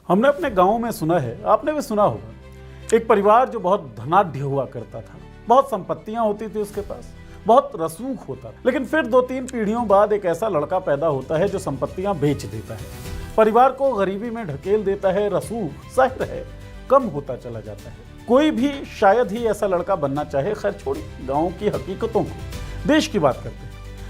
हमने अपने गांव में सुना है, आपने भी सुना होगा, एक परिवार जो बहुत धनाढ्य हुआ करता था, बहुत संपत्तियां होती थी उसके पास, बहुत रसूख होता, लेकिन फिर 2-3 पीढ़ियों बाद एक ऐसा लड़का पैदा होता है जो संपत्तियां बेच देता है, परिवार को गरीबी में ढकेल देता है, रसूख जाहिर है कम होता चला जाता है। कोई भी शायद ही ऐसा लड़का बनना चाहे। खैर छोड़िए गाँव की हकीकतों को, देश की बात करते हैं।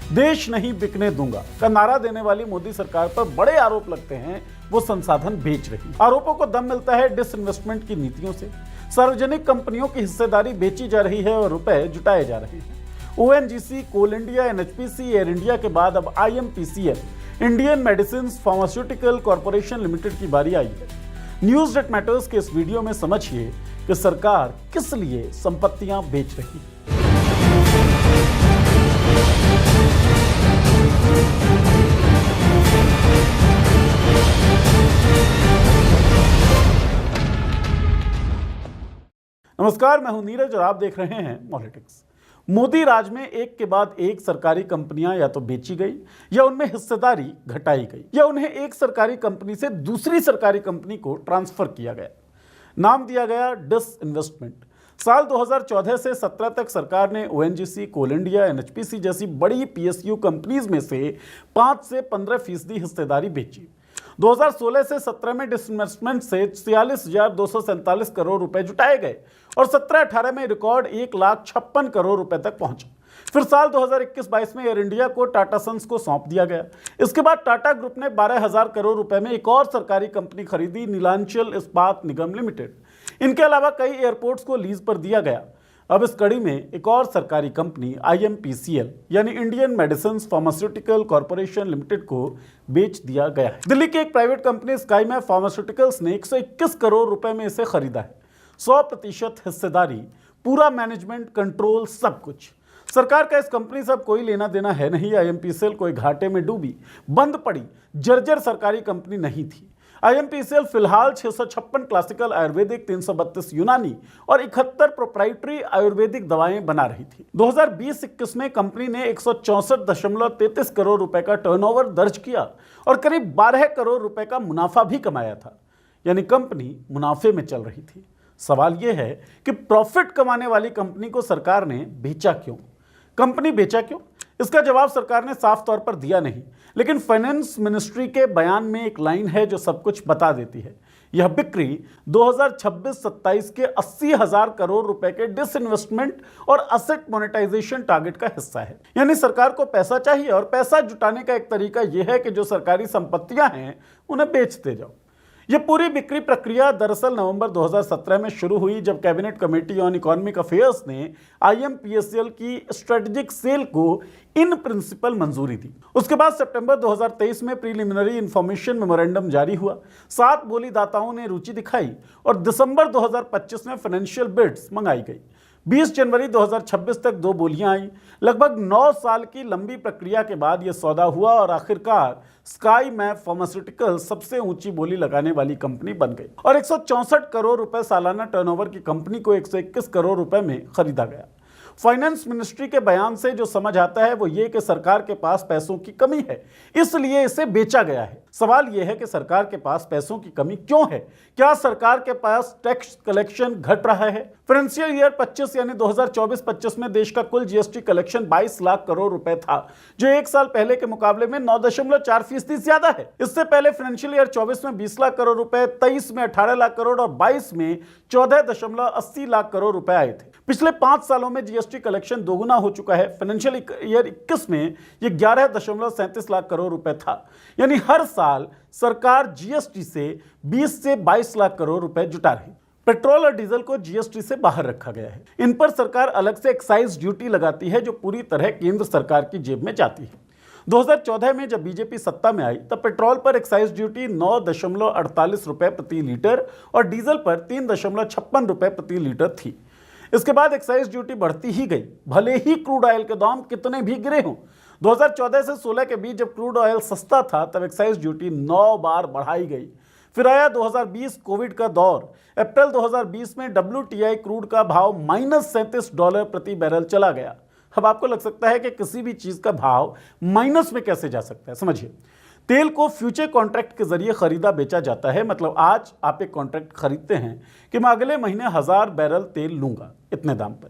देश नहीं बिकने दूंगा का नारा देने वाली मोदी सरकार पर बड़े आरोप लगते हैं, वो संसाधन बेच रही। आरोपों को दम मिलता है डिसइन्वेस्टमेंट की नीतियों से। सार्वजनिक कंपनियों की हिस्सेदारी बेची जा रही है और रुपए जुटाए जा रहे हैं। ओएनजीसी, कोल इंडिया, एनएचपीसी, एयर इंडिया के बाद अब IMPCL, Indian medicine pharmaceutical corporation limited की बारी आई है। न्यूज दैट मैटर्स के इस वीडियो में समझिए कि सरकार किस लिए संपत्तियां बेच रही है। नमस्कार, मैं हूं नीरज और आप देख रहे हैं पॉलिटिक्स। मोदी राज में एक के बाद एक सरकारी कंपनियां या तो बेची गई या उनमें हिस्सेदारी घटाई गई या उन्हें एक सरकारी कंपनी से दूसरी सरकारी कंपनी को ट्रांसफर किया गया। नाम दिया गया डिसइन्वेस्टमेंट। साल 2014 से 17 तक सरकार ने ओएनजीसी, कोल इंडिया, एनएचपीसी जैसी बड़ी पीएसयू कंपनीज में से 5 से 15% हिस्सेदारी बेची। 2016 से 17 में डिसइन्वेस्टमेंट से 46,247 करोड़ रुपए जुटाए गए और 17-18 में रिकॉर्ड 1,56,000 करोड़ रुपए तक पहुंचा। फिर साल 2021-22 में एयर इंडिया को टाटा सन्स को सौंप दिया गया। इसके बाद टाटा ग्रुप ने 12,000 करोड़ रुपए में एक और सरकारी कंपनी खरीदी, नीलांचल इस्पात निगम लिमिटेड। इनके अलावा कई एयरपोर्ट्स को लीज पर दिया गया। अब इस कड़ी में एक और सरकारी कंपनी आईएमपीसीएल यानी Indian medicine pharmaceutical corporation limited को बेच दिया गया है। दिल्ली की एक प्राइवेट कंपनी स्काईमैप फार्मास्यूटिकल्स ने 121 करोड़ रुपए में इसे खरीदा है। 100% हिस्सेदारी, पूरा मैनेजमेंट, कंट्रोल, सब कुछ। सरकार का इस कंपनी से अब कोई लेना देना है नहीं। आईएमपीसीएल कोई घाटे में डूबी, बंद पड़ी, जर्जर सरकारी कंपनी नहीं थी। आईएमपीसीएल फिलहाल 656 क्लासिकल आयुर्वेदिक, 332 यूनानी और 71 प्रोप्राइटरी आयुर्वेदिक दवाएं बना रही थी। 2020-21 में कंपनी ने 164.33 करोड़ रुपए का टर्नओवर दर्ज किया और करीब 12 करोड़ रुपए का मुनाफा भी कमाया था, यानी कंपनी मुनाफे में चल रही थी। सवाल यह है कि प्रॉफिट कमाने वाली कंपनी को सरकार ने बेचा क्यों? कंपनी बेचा क्यों? इसका जवाब सरकार ने साफ तौर पर दिया नहीं, लेकिन फाइनेंस मिनिस्ट्री के बयान में एक लाइन है जो सब कुछ बता देती है। यह बिक्री 2026-27 के 80,000 करोड़ रुपए के डिसइन्वेस्टमेंट और असेट मोनेटाइजेशन टारगेट का हिस्सा है। यानी सरकार को पैसा चाहिए और पैसा जुटाने का एक तरीका यह है कि जो सरकारी संपत्तियां हैं उन्हें बेचते जाओ। यह पूरी बिक्री प्रक्रिया दरअसल नवंबर 2017 में शुरू हुई, जब cabinet committee on economic affairs ने आईएमपीसीएल की स्ट्रेटेजिक सेल को इन प्रिंसिपल मंजूरी दी। उसके बाद सितंबर 2023 में प्रीलिमिनरी इंफॉर्मेशन मेमोरेंडम जारी हुआ। 7 बोलीदाताओं ने रुचि दिखाई और दिसंबर 2025 में फाइनेंशियल बिड्स मंगाई गई। 20 जनवरी 2026 तक 2 बोलियां आई। लगभग 9 साल की लंबी प्रक्रिया के बाद यह सौदा हुआ और आखिरकार स्काईमैप फार्मास्यूटिकल सबसे ऊंची बोली लगाने वाली कंपनी बन गई और 164 करोड़ रुपए सालाना टर्नओवर की कंपनी को 121 करोड़ रुपए में खरीदा गया। फाइनेंस मिनिस्ट्री के बयान से जो समझ आता है वो ये कि सरकार के पास पैसों की कमी है, इसलिए इसे बेचा गया है। सवाल यह है कि सरकार के पास पैसों की कमी क्यों है? क्या सरकार के पास टैक्स कलेक्शन घट रहा है? फाइनेंशियल ईयर 25 यानी 2024-25 में देश का कुल जीएसटी कलेक्शन 22 लाख करोड़ रुपए था, जो एक साल पहले के मुकाबले में 9.4% ज्यादा है। इससे पहले फाइनेंशियल ईयर 24 में 20 लाख करोड़ रुपए, 23 में 18 लाख करोड़ और 22 में 14.80 लाख करोड़ रुपए आए थे। पिछले 5 सालों में जीएसटी कलेक्शन दोगुना हो चुका है। फाइनेंशियल ईयर 21 में यह 11.37 लाख करोड़ रुपए था, यानी हर साल सरकार जीएसटी से 20 से 22 लाख करोड़ रुपए जुटा रही। पेट्रोल और डीजल को जीएसटी से बाहर रखा गया है। इन पर सरकार अलग से एक्साइज ड्यूटी लगाती है, जो पूरी तरह केंद्र सरकार की जेब में जाती है। 2014 में जब बीजेपी सत्ता में आई तब पेट्रोल पर एक्साइज ड्यूटी 9.48 रुपए प्रति लीटर और डीजल पर 3.56 रुपए प्रति लीटर थी। इसके बाद एक्साइज ड्यूटी बढ़ती ही गई, भले ही क्रूड ऑयल के दाम कितने भी गिरे हों। 2014 से 16 के बीच जब क्रूड ऑयल सस्ता था तब एक्साइज ड्यूटी 9 बार बढ़ाई गई। फिर आया 2020 कोविड का दौर। अप्रैल 2020 में WTI क्रूड का भाव -$37 प्रति बैरल चला गया। अब आपको लग सकता है कि किसी भी चीज का भाव माइनस में कैसे जा सकता है। समझिए, तेल को फ्यूचर कॉन्ट्रैक्ट के जरिए खरीदा बेचा जाता है। मतलब आज आप एक कॉन्ट्रैक्ट खरीदते हैं कि मैं अगले महीने 1000 बैरल तेल लूंगा इतने दाम पर।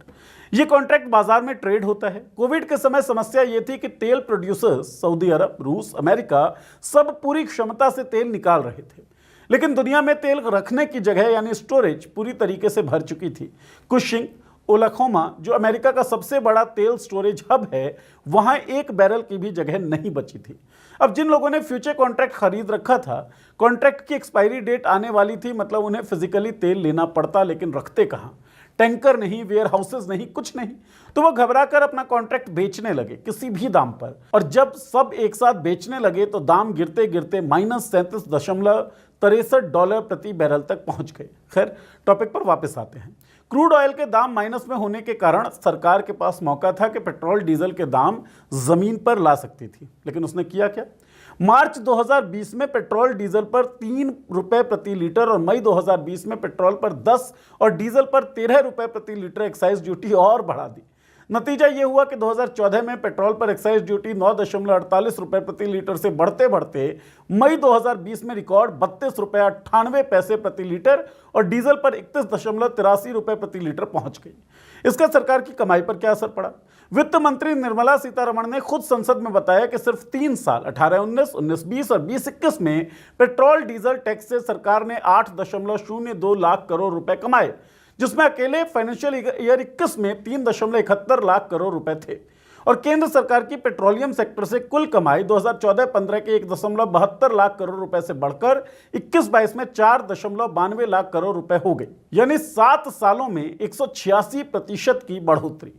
यह कॉन्ट्रैक्ट बाजार में ट्रेड होता है। कोविड के समय समस्या यह थी कि तेल प्रोड्यूसर्स सऊदी अरब, रूस, अमेरिका सब पूरी क्षमता से तेल निकाल रहे थे, लेकिन दुनिया में तेल रखने की जगह यानी स्टोरेज पूरी तरीके से भर चुकी थी। कुशिंग, ओक्लाहोमा, जो अमेरिका का सबसे बड़ा तेल स्टोरेज हब है, वहां 1 बैरल की भी जगह नहीं बची थी। अब जिन लोगों ने फ्यूचर कॉन्ट्रैक्ट खरीद रखा था, कॉन्ट्रैक्ट की एक्सपायरी डेट आने वाली थी, मतलब उन्हें फिजिकली तेल लेना पड़ता, लेकिन रखते कहां? टैंकर नहीं, वेयर हाउसेज नहीं, कुछ नहीं। तो वो घबराकर अपना कॉन्ट्रैक्ट बेचने लगे किसी भी दाम पर। और जब सब एक साथ बेचने लगे तो दाम गिरते गिरते $-37.63 प्रति बैरल तक पहुंच गए। खैर, टॉपिक पर वापस आते हैं। क्रूड ऑयल के दाम माइनस में होने के कारण सरकार के पास मौका था कि पेट्रोल डीजल के दाम जमीन पर ला सकती थी, लेकिन उसने किया क्या? मार्च 2020 में पेट्रोल डीजल पर 3 रुपए प्रति लीटर और मई 2020 में पेट्रोल पर 10 और डीजल पर 13 रुपए प्रति लीटर एक्साइज ड्यूटी और बढ़ा दी। नतीजा ये हुआ कि 2014 में पेट्रोल पर एक्साइज ड्यूटी 9.48 रुपए प्रति लीटर से बढ़ते बढ़ते मई 2020 में रिकॉर्ड 32 रुपये 98 पैसे प्रति लीटर और डीजल पर 31.83 रुपए प्रति लीटर पहुंच गई। इसका सरकार की कमाई पर क्या असर पड़ा? वित्त मंत्री निर्मला सीतारमण ने खुद संसद में बताया कि सिर्फ 3 साल 18-19, 19-20 और 20-21 में पेट्रोल डीजल टैक्स से सरकार ने 8.02 लाख करोड़ रुपए कमाए, जिसमें अकेले फाइनेंशियल ईयर 21 में 3.71 लाख करोड़ रुपए थे। और केंद्र सरकार की पेट्रोलियम सेक्टर से कुल कमाई 2014-15 के 1.72 लाख करोड़ रुपए से बढ़कर 21-22 में 4.92 लाख करोड़ रुपए हो गई, यानी 7 सालों में 186% की बढ़ोतरी।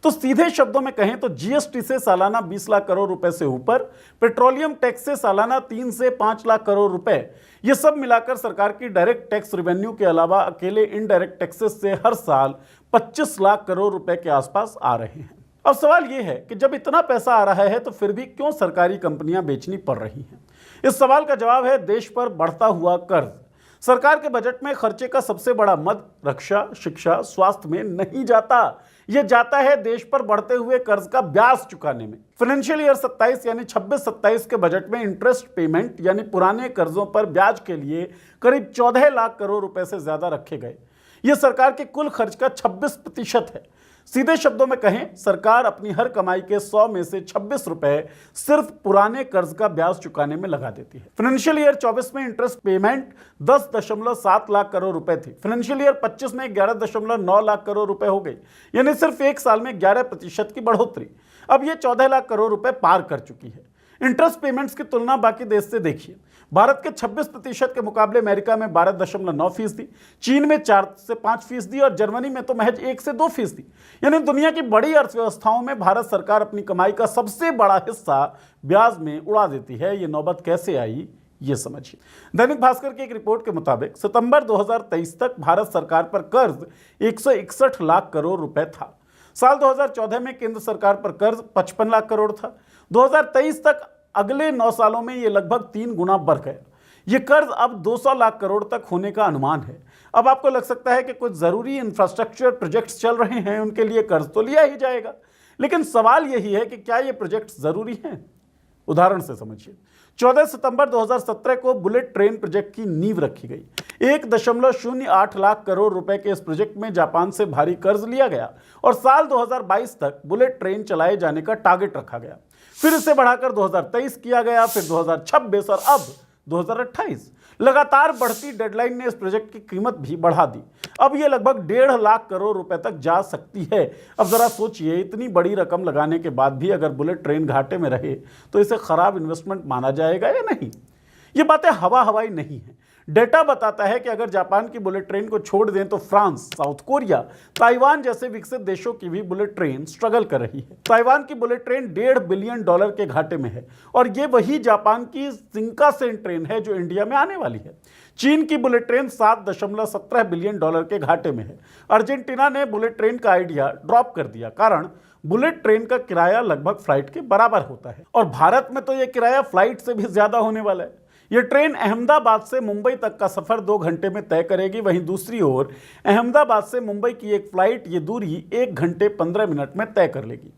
तो सीधे शब्दों में कहें तो जीएसटी से सालाना 20 लाख करोड़ रुपए से ऊपर, पेट्रोलियम टैक्स से सालाना 3 से 5 लाख करोड़ रुपए, ये सब मिलाकर सरकार की डायरेक्ट टैक्स रेवेन्यू के अलावा अकेले इनडायरेक्ट टैक्सेस से हर साल 25 लाख करोड़ रुपए के आसपास आ रहे हैं। अब सवाल यह है कि जब इतना पैसा आ रहा है तो फिर भी क्यों सरकारी कंपनियां बेचनी पड़ रही हैं? इस सवाल का जवाब है देश पर बढ़ता हुआ कर्ज। सरकार के बजट में खर्चे का सबसे बड़ा मद रक्षा, शिक्षा, स्वास्थ्य में नहीं जाता, यह जाता है देश पर बढ़ते हुए कर्ज का ब्याज चुकाने में। फाइनेंशियल ईयर 27 यानी 26-27 के बजट में इंटरेस्ट पेमेंट यानी पुराने कर्जों पर ब्याज के लिए करीब 14 लाख करोड़ रुपए से ज्यादा रखे गए। यह सरकार के कुल खर्च का 26% है। सीधे शब्दों में कहें, सरकार अपनी हर कमाई के 100 में से 26 रुपए सिर्फ पुराने कर्ज का ब्याज चुकाने में लगा देती है। फाइनेंशियल ईयर 24 में इंटरेस्ट पेमेंट 10.7 लाख करोड़ रुपए थी। फाइनेंशियल ईयर 25 में 11.9 लाख करोड़ रुपए हो गई, यानी सिर्फ एक साल में 11% की बढ़ोतरी। अब यह 14 लाख करोड़ रुपए पार कर चुकी है। इंटरेस्ट पेमेंट्स की तुलना बाकी देश से देखिए। भारत के 26% के मुकाबले अमेरिका में 12.9%, चीन में 4 से 5% और जर्मनी में तो महज 1 से 2%। यानी दुनिया की बड़ी अर्थव्यवस्थाओं में भारत सरकार अपनी कमाई का सबसे बड़ा हिस्सा ब्याज में उड़ा देती है। ये नौबत कैसे आई, ये समझिए। दैनिक भास्कर की एक रिपोर्ट के मुताबिक सितंबर 2023 तक भारत सरकार पर कर्ज 161 लाख करोड़ रुपए था। साल 2014 में केंद्र सरकार पर कर्ज 55 लाख करोड़ था। 2023 तक अगले 9 सालों में यह लगभग 3 गुना बढ़ गया। यह कर्ज अब 200 लाख करोड़ तक होने का अनुमान है। अब आपको लग सकता है कि कुछ जरूरी इंफ्रास्ट्रक्चर प्रोजेक्ट्स चल रहे हैं, उनके लिए कर्ज तो लिया ही जाएगा, लेकिन सवाल यही है कि क्या ये प्रोजेक्ट्स जरूरी हैं? उदाहरण से समझिए। 14 सितंबर 2017 को बुलेट ट्रेन प्रोजेक्ट की नींव रखी गई। 1.08 लाख करोड़ रुपए के इस प्रोजेक्ट में जापान से भारी कर्ज लिया गया और साल 2022 तक बुलेट ट्रेन चलाए जाने का टारगेट रखा गया। फिर इसे बढ़ाकर 2023 किया गया, फिर 2026 और अब 2028। लगातार बढ़ती डेडलाइन ने इस प्रोजेक्ट की कीमत भी बढ़ा दी। अब यह लगभग 1.5 लाख करोड़ रुपए तक जा सकती है। अब जरा सोचिए, इतनी बड़ी रकम लगाने के बाद भी अगर बुलेट ट्रेन घाटे में रहे तो इसे खराब इन्वेस्टमेंट माना जाएगा या नहीं? ये बातें हवाई नहीं है। डेटा बताता है कि अगर जापान की बुलेट ट्रेन को छोड़ दें तो फ्रांस, साउथ कोरिया, ताइवान जैसे विकसित देशों की भी बुलेट ट्रेन स्ट्रगल कर रही है। ताइवान की बुलेट ट्रेन $1.5 बिलियन के घाटे में है और ये वही जापान की शिंकानसेन ट्रेन है जो इंडिया में आने वाली है। चीन की बुलेट ट्रेन $7.17 बिलियन के घाटे में है। अर्जेंटीना ने बुलेट ट्रेन का आइडिया ड्रॉप कर दिया, कारण बुलेट ट्रेन का किराया लगभग फ्लाइट के बराबर होता है और भारत में तो यह किराया फ्लाइट से भी ज्यादा होने वाला है। यह ट्रेन अहमदाबाद से मुंबई तक का सफर 2 घंटे में तय करेगी। वहीं दूसरी ओर अहमदाबाद से मुंबई की एक फ्लाइट ये दूरी 1 घंटे 15 मिनट में तय कर लेगी।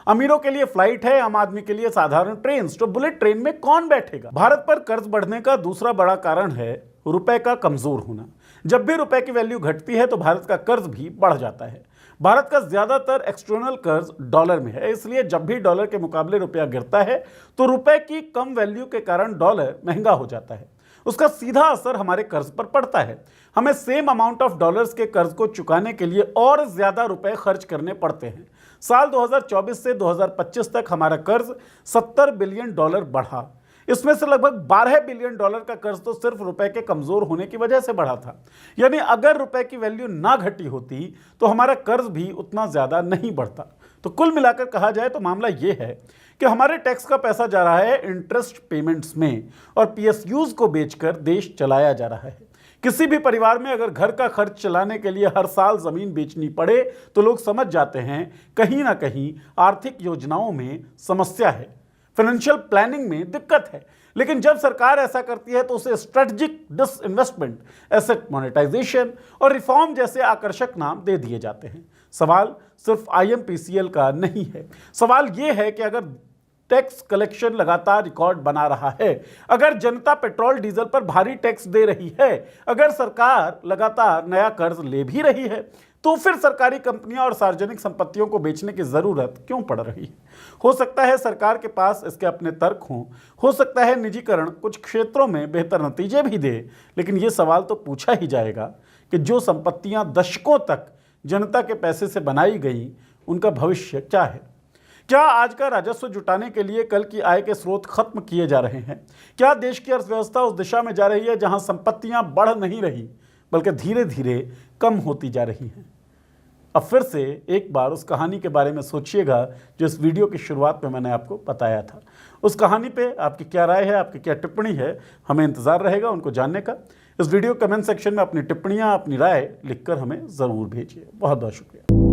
अमीरों के लिए फ्लाइट है, आम आदमी के लिए साधारण ट्रेन। तो बुलेट ट्रेन में कौन बैठेगा? भारत पर कर्ज बढ़ने का दूसरा बड़ा कारण है रुपए का कमजोर होना। जब भी रुपए की वैल्यू घटती है तो भारत का कर्ज भी बढ़ जाता है। भारत का ज्यादातर एक्सटर्नल कर्ज डॉलर में है, इसलिए जब भी डॉलर के मुकाबले रुपया गिरता है तो रुपए की कम वैल्यू के कारण डॉलर महंगा हो जाता है। उसका सीधा असर हमारे कर्ज पर पड़ता है। हमें सेम अमाउंट ऑफ डॉलर्स के कर्ज को चुकाने के लिए और ज्यादा रुपए खर्च करने पड़ते हैं। साल 2024 से 2025 तक हमारा कर्ज 70 बिलियन डॉलर बढ़ा। इसमें से लगभग 12 बिलियन डॉलर का कर्ज तो सिर्फ रुपए के कमजोर होने की वजह से बढ़ा था। यानी अगर रुपए की वैल्यू ना घटी होती तो हमारा कर्ज भी उतना ज्यादा नहीं बढ़ता। तो कुल मिलाकर कहा जाए तो मामला यह है कि हमारे टैक्स का पैसा जा रहा है इंटरेस्ट पेमेंट्स में और पीएसयूज को बेचकर देश चलाया जा रहा है। किसी भी परिवार में अगर घर का खर्च चलाने के लिए हर साल जमीन बेचनी पड़े तो लोग समझ जाते हैं कहीं ना कहीं आर्थिक योजनाओं में समस्या है, फाइनेंशियल प्लानिंग में दिक्कत है। लेकिन जब सरकार ऐसा करती है तो उसे स्ट्रेटेजिक डिसइन्वेस्टमेंट, एसेट मोनेटाइजेशन और रिफॉर्म जैसे आकर्षक नाम दे दिए जाते हैं। सवाल सिर्फ आईएमपीसीएल का नहीं है। सवाल यह है कि अगर टैक्स कलेक्शन लगातार रिकॉर्ड बना रहा है, अगर जनता पेट्रोल डीजल पर भारी टैक्स दे रही है, अगर सरकार लगातार नया कर्ज ले भी रही है, तो फिर सरकारी कंपनियां और सार्वजनिक संपत्तियों को बेचने की जरूरत क्यों पड़ रही है? हो सकता है सरकार के पास इसके अपने तर्क हों, हो सकता है निजीकरण कुछ क्षेत्रों में बेहतर नतीजे भी दे, लेकिन यह सवाल तो पूछा ही जाएगा कि जो संपत्तियां दशकों तक जनता के पैसे से बनाई गई, उनका भविष्य क्या है? क्या आज का राजस्व जुटाने के लिए कल की आय के स्रोत खत्म किए जा रहे हैं? क्या देश की अर्थव्यवस्था उस दिशा में जा रही है जहां संपत्तियां बढ़ नहीं रही बल्कि धीरे धीरे कम होती जा रही हैं? अब फिर से एक बार उस कहानी के बारे में सोचिएगा जो इस वीडियो की शुरुआत में मैंने आपको बताया था। उस कहानी पे आपकी क्या राय है, आपकी क्या टिप्पणी है, हमें इंतजार रहेगा उनको जानने का। इस वीडियो कमेंट सेक्शन में अपनी टिप्पणियां, अपनी राय लिखकर हमें ज़रूर भेजिए। बहुत बहुत शुक्रिया।